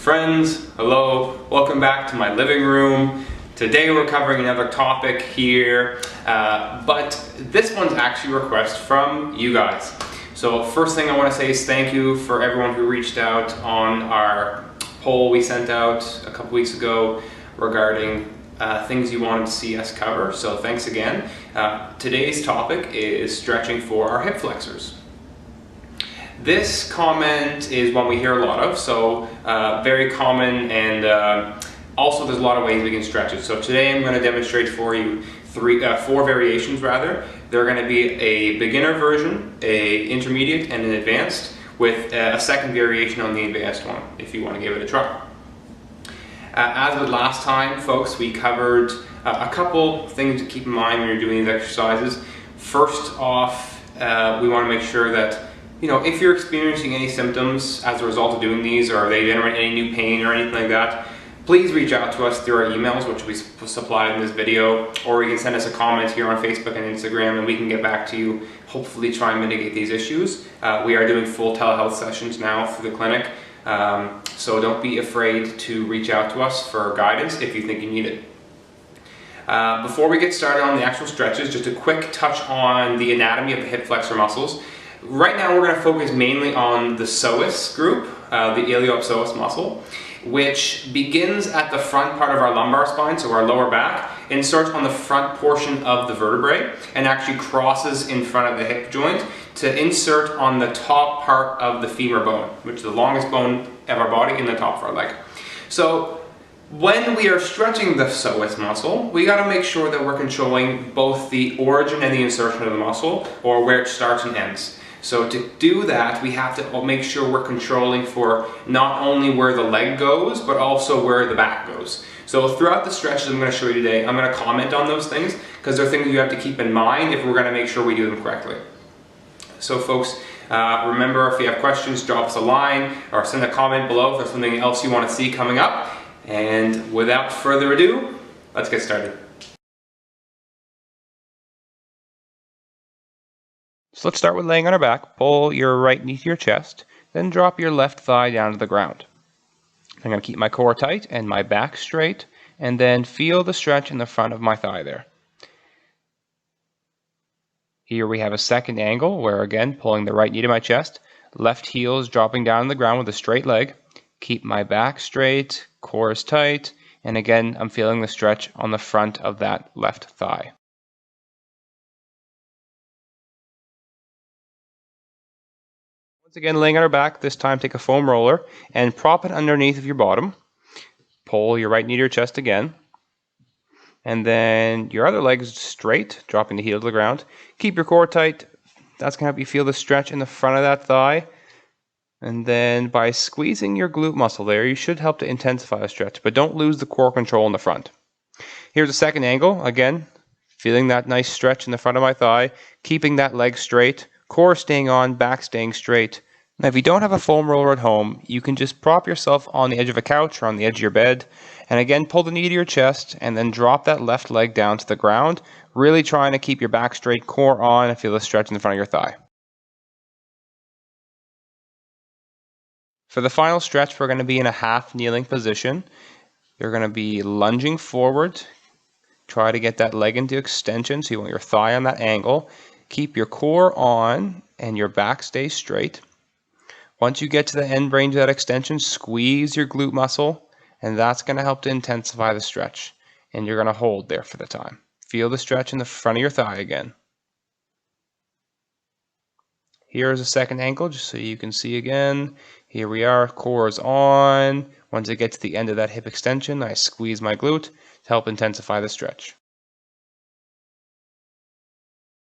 Friends, hello, welcome back to my living room. Today we're covering another topic here, but this one's actually a request from you guys. So first thing I want to say is thank you for everyone who reached out on our poll we sent out a couple weeks ago regarding things you wanted to see us cover. So thanks again. Today's topic is stretching for our hip flexors. This comment is one we hear a lot of, so very common, and also there's a lot of ways we can stretch it. So today I'm going to demonstrate for you four variations rather. They're going to be a beginner version, a intermediate, and an advanced, with a second variation on the advanced one if you want to give it a try. As with last time, folks, we covered a couple things to keep in mind when you're doing these exercises. First off, we want to make sure that if you're experiencing any symptoms as a result of doing these, or they generate any new pain or anything like that, please reach out to us through our emails, which we supplied in this video, or you can send us a comment here on Facebook and Instagram, and we can get back to you, hopefully try and mitigate these issues. We are doing full telehealth sessions now through the clinic, so don't be afraid to reach out to us for guidance if you think you need it. Before we get started on the actual stretches, just a quick touch on the anatomy of the hip flexor muscles. Right now we're going to focus mainly on the psoas group, the iliopsoas muscle, which begins at the front part of our lumbar spine, so our lower back, inserts on the front portion of the vertebrae, and actually crosses in front of the hip joint to insert on the top part of the femur bone, which is the longest bone of our body in the top of our leg. So when we are stretching the psoas muscle, we got to make sure that we're controlling both the origin and the insertion of the muscle, or where it starts and ends. So to do that, we have to make sure we're controlling for not only where the leg goes, but also where the back goes. So throughout the stretches I'm going to show you today, I'm going to comment on those things, because they're things you have to keep in mind if we're going to make sure we do them correctly. So folks, remember, if you have questions, drop us a line or send a comment below if there's something else you want to see coming up. And without further ado, let's get started. So let's start with laying on our back. Pull your right knee to your chest, then drop your left thigh down to the ground. I'm going to keep my core tight and my back straight, and then feel the stretch in the front of my thigh there. Here we have a second angle where, again, pulling the right knee to my chest, left heel is dropping down on the ground with a straight leg. Keep my back straight, core is tight, and again, I'm feeling the stretch on the front of that left thigh. Once again, laying on our back, this time take a foam roller and prop it underneath of your bottom. Pull your right knee to your chest again. And then your other leg is straight, dropping the heel to the ground. Keep your core tight. That's going to help you feel the stretch in the front of that thigh. And then by squeezing your glute muscle there, you should help to intensify the stretch, but don't lose the core control in the front. Here's a second angle. Again, feeling that nice stretch in the front of my thigh, keeping that leg straight. Core staying on, back staying straight. Now if you don't have a foam roller at home, you can just prop yourself on the edge of a couch or on the edge of your bed, and again pull the knee to your chest and then drop that left leg down to the ground, really trying to keep your back straight, core on, and feel the stretch in the front of your thigh. For the final stretch, we're going to be in a half kneeling position. You're going to be lunging forward. Try to get that leg into extension, so you want your thigh on that angle. Keep your core on and your back stays straight. Once you get to the end range of that extension, squeeze your glute muscle, and that's going to help to intensify the stretch. And you're going to hold there for the time. Feel the stretch in the front of your thigh again. Here's a second angle, just so you can see again. Here we are, core is on. Once I get to the end of that hip extension, I squeeze my glute to help intensify the stretch.